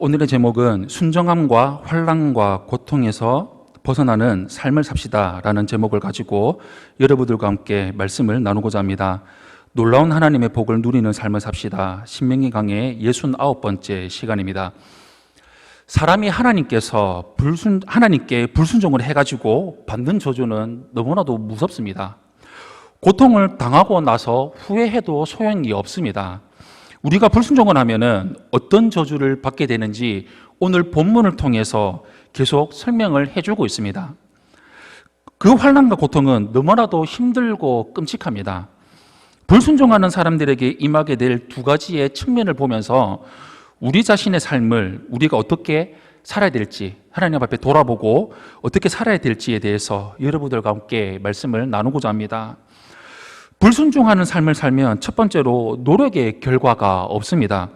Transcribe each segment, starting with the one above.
오늘의 제목은 순정함과 환난과 고통에서 벗어나는 삶을 삽시다 라는 제목을 가지고 여러분들과 함께 말씀을 나누고자 합니다. 놀라운 하나님의 복을 누리는 삶을 삽시다. 신명기 강의 69번째 시간입니다. 사람이 하나님께 불순종을 해가지고 받는 저주는 너무나도 무섭습니다. 고통을 당하고 나서 후회해도 소용이 없습니다. 우리가 불순종을 하면은 어떤 저주를 받게 되는지 오늘 본문을 통해서 계속 설명을 해주고 있습니다. 그 환난과 고통은 너무나도 힘들고 끔찍합니다. 불순종하는 사람들에게 임하게 될 두 가지의 측면을 보면서 우리 자신의 삶을 우리가 어떻게 살아야 될지 하나님 앞에 돌아보고 어떻게 살아야 될지에 대해서 여러분들과 함께 말씀을 나누고자 합니다. 불순종하는 삶을 살면 첫 번째로 노력의 결과가 없습니다.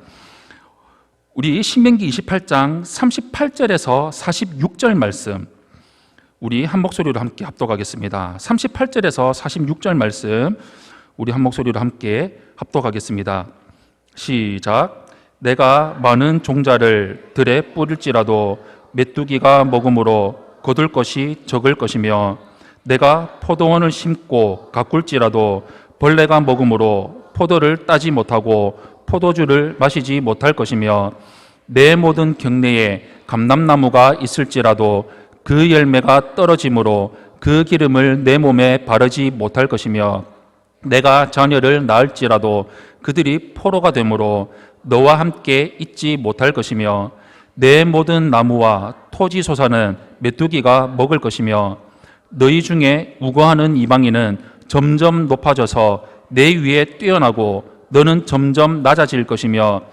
우리 신명기 28장 38절에서 46절 말씀, 우리 한 목소리로 함께 합독하겠습니다. 38절에서 46절 말씀, 우리 한 목소리로 함께 합독하겠습니다. 시작. 내가 많은 종자를 들에 뿌릴지라도 메뚜기가 먹음으로 거둘 것이 적을 것이며, 내가 포도원을 심고 가꿀지라도 벌레가 먹음으로 포도를 따지 못하고 포도주를 마시지 못할 것이며, 내 모든 경내에 감람나무가 있을지라도 그 열매가 떨어짐으로 그 기름을 내 몸에 바르지 못할 것이며, 내가 자녀를 낳을지라도 그들이 포로가 되므로 너와 함께 있지 못할 것이며, 내 모든 나무와 토지 소사는 메뚜기가 먹을 것이며, 너희 중에 우거하는 이방인은 점점 높아져서 내 위에 뛰어나고 너는 점점 낮아질 것이며,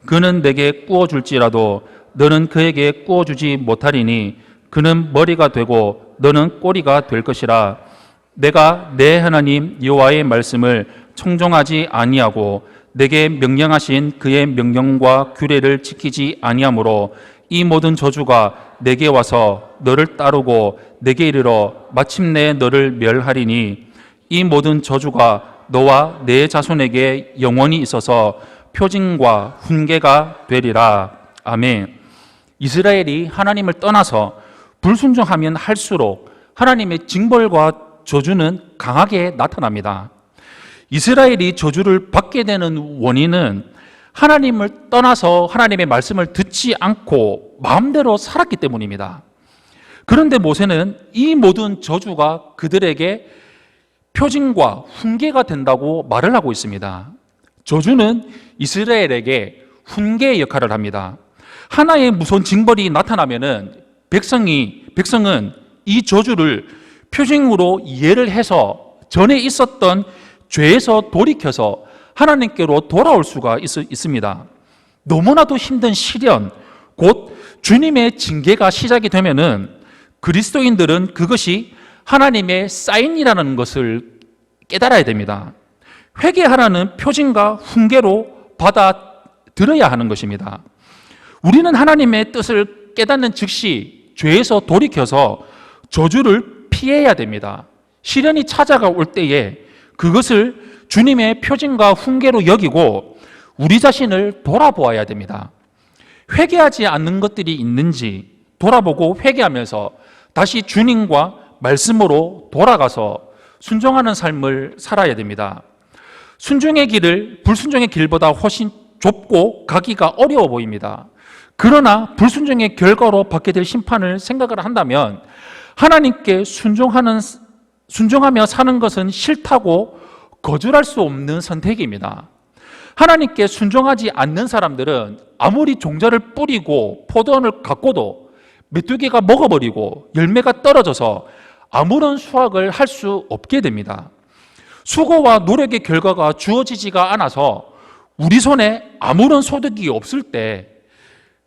그는 내게 구워줄지라도 너는 그에게 구워주지 못하리니 그는 머리가 되고 너는 꼬리가 될 것이라. 내가 내 하나님 여호와의 말씀을 청종하지 아니하고 내게 명령하신 그의 명령과 규례를 지키지 아니하므로 이 모든 저주가 내게 와서 너를 따르고 내게 이르러 마침내 너를 멸하리니, 이 모든 저주가 너와 내 자손에게 영원히 있어서 표징과 훈계가 되리라. 아멘. 이스라엘이 하나님을 떠나서 불순종하면 할수록 하나님의 징벌과 저주는 강하게 나타납니다. 이스라엘이 저주를 받게 되는 원인은 하나님을 떠나서 하나님의 말씀을 듣지 않고 마음대로 살았기 때문입니다. 그런데 모세는 이 모든 저주가 그들에게 표징과 훈계가 된다고 말을 하고 있습니다. 저주는 이스라엘에게 훈계의 역할을 합니다. 하나의 무서운 징벌이 나타나면은 백성은 이 저주를 표징으로 이해를 해서 전에 있었던 죄에서 돌이켜서 하나님께로 돌아올 수가 있습니다. 너무나도 힘든 시련, 곧 주님의 징계가 시작이 되면은 그리스도인들은 그것이 하나님의 사인이라는 것을 깨달아야 됩니다. 회개하라는 표징과 훈계로 받아들여야 하는 것입니다. 우리는 하나님의 뜻을 깨닫는 즉시 죄에서 돌이켜서 저주를 피해야 됩니다. 시련이 찾아올 때에 그것을 주님의 표징과 훈계로 여기고 우리 자신을 돌아보아야 됩니다. 회개하지 않는 것들이 있는지 돌아보고 회개하면서 다시 주님과 말씀으로 돌아가서 순종하는 삶을 살아야 됩니다. 순종의 길을 불순종의 길보다 훨씬 좁고 가기가 어려워 보입니다. 그러나 불순종의 결과로 받게 될 심판을 생각을 한다면 하나님께 순종하며 사는 것은 싫다고 거절할 수 없는 선택입니다. 하나님께 순종하지 않는 사람들은 아무리 종자를 뿌리고 포도원을 가꿔도 메뚜기가 먹어버리고 열매가 떨어져서 아무런 수확을 할 수 없게 됩니다. 수고와 노력의 결과가 주어지지가 않아서 우리 손에 아무런 소득이 없을 때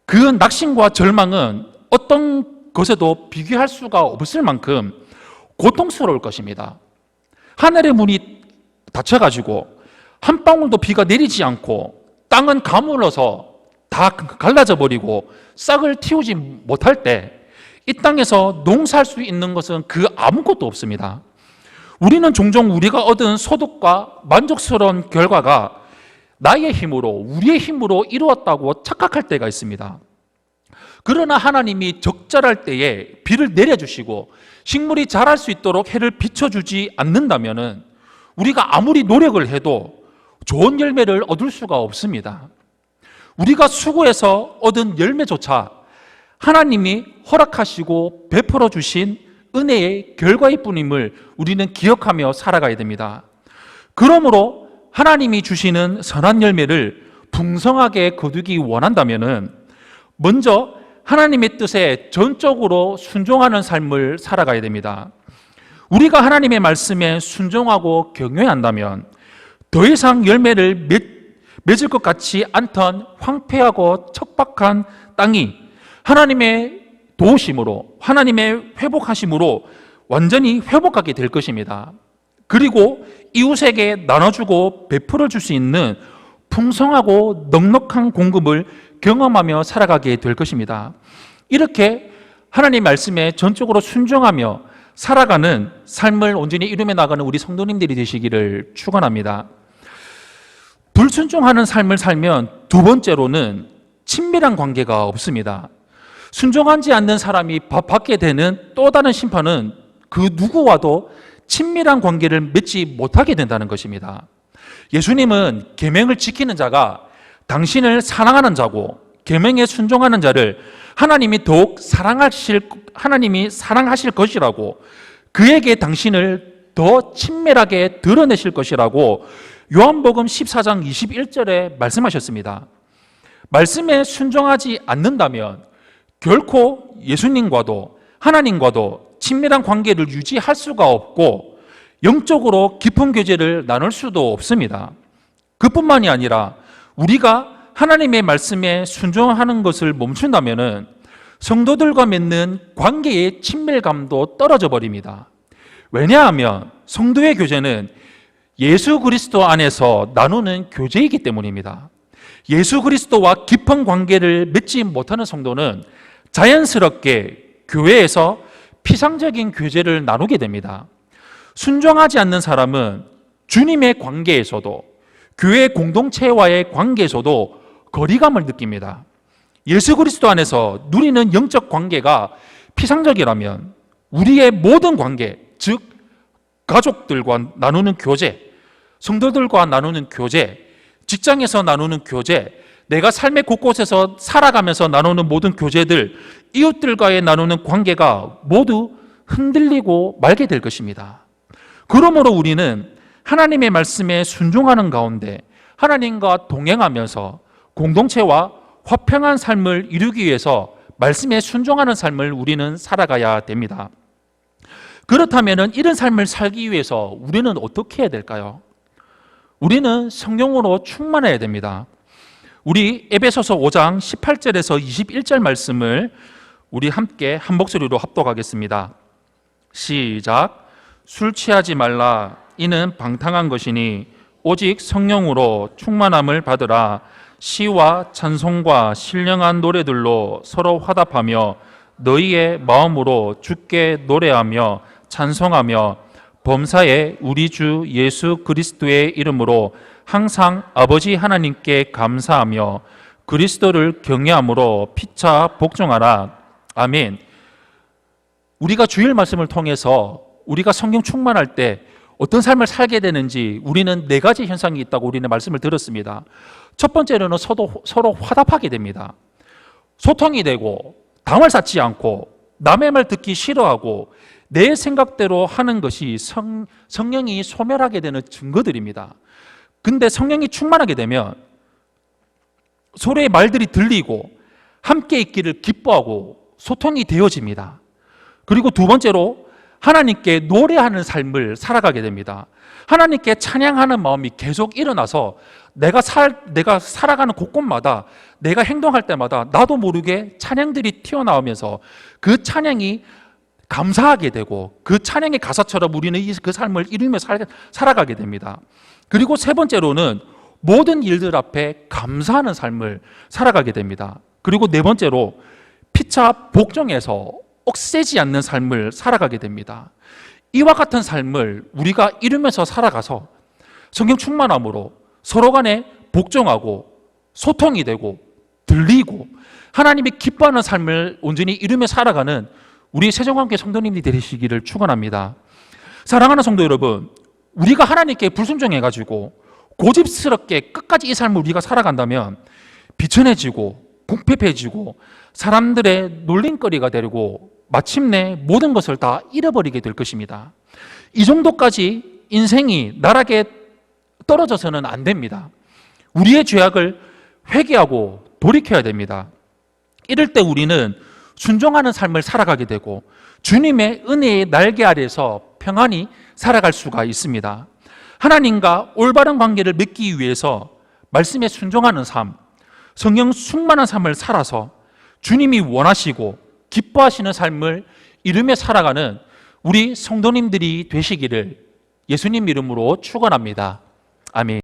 그 낙심과 절망은 어떤 것에도 비교할 수가 없을 만큼 고통스러울 것입니다. 하늘의 문이 닫혀가지고 한 방울도 비가 내리지 않고 땅은 가물어서 다 갈라져 버리고 싹을 틔우지 못할 때 이 땅에서 농사할 수 있는 것은 그 아무것도 없습니다. 우리는 종종 우리가 얻은 소득과 만족스러운 결과가 나의 힘으로, 우리의 힘으로 이루었다고 착각할 때가 있습니다. 그러나 하나님이 적절할 때에 비를 내려주시고 식물이 자랄 수 있도록 해를 비춰주지 않는다면 우리가 아무리 노력을 해도 좋은 열매를 얻을 수가 없습니다. 우리가 수고해서 얻은 열매조차 하나님이 허락하시고 베풀어 주신 은혜의 결과일 뿐임을 우리는 기억하며 살아가야 됩니다. 그러므로 하나님이 주시는 선한 열매를 풍성하게 거두기 원한다면 먼저 하나님의 뜻에 전적으로 순종하는 삶을 살아가야 됩니다. 우리가 하나님의 말씀에 순종하고 경외한다면 더 이상 열매를 맺을 것 같지 않던 황폐하고 척박한 땅이 하나님의 도우심으로, 하나님의 회복하심으로 완전히 회복하게 될 것입니다. 그리고 이웃에게 나눠주고 베풀어 줄 수 있는 풍성하고 넉넉한 공급을 경험하며 살아가게 될 것입니다. 이렇게 하나님 말씀에 전적으로 순종하며 살아가는 삶을 온전히 이루며 나가는 우리 성도님들이 되시기를 축원합니다. 불순종하는 삶을 살면 두 번째로는 친밀한 관계가 없습니다. 순종하지 않는 사람이 받게 되는 또 다른 심판은 그 누구와도 친밀한 관계를 맺지 못하게 된다는 것입니다. 예수님은 계명을 지키는 자가 당신을 사랑하는 자고 계명에 순종하는 자를 하나님이 더욱 하나님이 사랑하실 것이라고, 그에게 당신을 더 친밀하게 드러내실 것이라고 요한복음 14장 21절에 말씀하셨습니다. 말씀에 순종하지 않는다면 결코 예수님과도 하나님과도 친밀한 관계를 유지할 수가 없고 영적으로 깊은 교제를 나눌 수도 없습니다. 그뿐만이 아니라 우리가 하나님의 말씀에 순종하는 것을 멈춘다면 성도들과 맺는 관계의 친밀감도 떨어져 버립니다. 왜냐하면 성도의 교제는 예수 그리스도 안에서 나누는 교제이기 때문입니다. 예수 그리스도와 깊은 관계를 맺지 못하는 성도는 자연스럽게 교회에서 피상적인 교제를 나누게 됩니다. 순종하지 않는 사람은 주님의 관계에서도 교회 공동체와의 관계에서도 거리감을 느낍니다. 예수 그리스도 안에서 누리는 영적 관계가 피상적이라면 우리의 모든 관계, 즉 가족들과 나누는 교제, 성도들과 나누는 교제, 직장에서 나누는 교제, 내가 삶의 곳곳에서 살아가면서 나누는 모든 교제들, 이웃들과의 나누는 관계가 모두 흔들리고 말게 될 것입니다. 그러므로 우리는 하나님의 말씀에 순종하는 가운데 하나님과 동행하면서 공동체와 화평한 삶을 이루기 위해서 말씀에 순종하는 삶을 우리는 살아가야 됩니다. 그렇다면 이런 삶을 살기 위해서 우리는 어떻게 해야 될까요? 우리는 성령으로 충만해야 됩니다. 우리 에베소서 5장 18절에서 21절 말씀을 우리 함께 한 목소리로 합독하겠습니다. 시작. 술 취하지 말라. 이는 방탕한 것이니 오직 성령으로 충만함을 받으라. 시와 찬송과 신령한 노래들로 서로 화답하며 너희의 마음으로 주께 노래하며 찬송하며 범사에 우리 주 예수 그리스도의 이름으로 항상 아버지 하나님께 감사하며 그리스도를 경외함으로 피차 복종하라. 아멘. 우리가 주일 말씀을 통해서 우리가 성령 충만할 때 어떤 삶을 살게 되는지 우리는 네 가지 현상이 있다고 우리는 말씀을 들었습니다. 첫 번째로는 서로 화답하게 됩니다. 소통이 되고 담을 쌓지 않고 남의 말 듣기 싫어하고 내 생각대로 하는 것이 성령이 소멸하게 되는 증거들입니다. 근데 성령이 충만하게 되면 서로의 말들이 들리고 함께 있기를 기뻐하고 소통이 되어집니다. 그리고 두 번째로 하나님께 노래하는 삶을 살아가게 됩니다. 하나님께 찬양하는 마음이 계속 일어나서 내가 살아가는 곳곳마다 내가 행동할 때마다 나도 모르게 찬양들이 튀어나오면서 그 찬양이 감사하게 되고 그 찬양의 가사처럼 우리는 그 삶을 이루며 살아가게 됩니다. 그리고 세 번째로는 모든 일들 앞에 감사하는 삶을 살아가게 됩니다. 그리고 네 번째로 피차 복종해서 억세지 않는 삶을 살아가게 됩니다. 이와 같은 삶을 우리가 이루면서 살아가서 성령 충만함으로 서로 간에 복종하고 소통이 되고 들리고 하나님이 기뻐하는 삶을 온전히 이루며 살아가는 우리 세종관계 성도님들이 되시기를 축원합니다. 사랑하는 성도 여러분, 우리가 하나님께 불순종해가지고 고집스럽게 끝까지 이 삶을 우리가 살아간다면 비천해지고 궁핍해지고 사람들의 놀림거리가 되고 마침내 모든 것을 다 잃어버리게 될 것입니다. 이 정도까지 인생이 나락에 떨어져서는 안 됩니다. 우리의 죄악을 회개하고 돌이켜야 됩니다. 이럴 때 우리는 순종하는 삶을 살아가게 되고 주님의 은혜의 날개 아래서 평안히 살아갈 수가 있습니다. 하나님과 올바른 관계를 맺기 위해서 말씀에 순종하는 삶, 성령 충만한 삶을 살아서 주님이 원하시고 기뻐하시는 삶을 이루며 살아가는 우리 성도님들이 되시기를 예수님 이름으로 축원합니다. 아멘.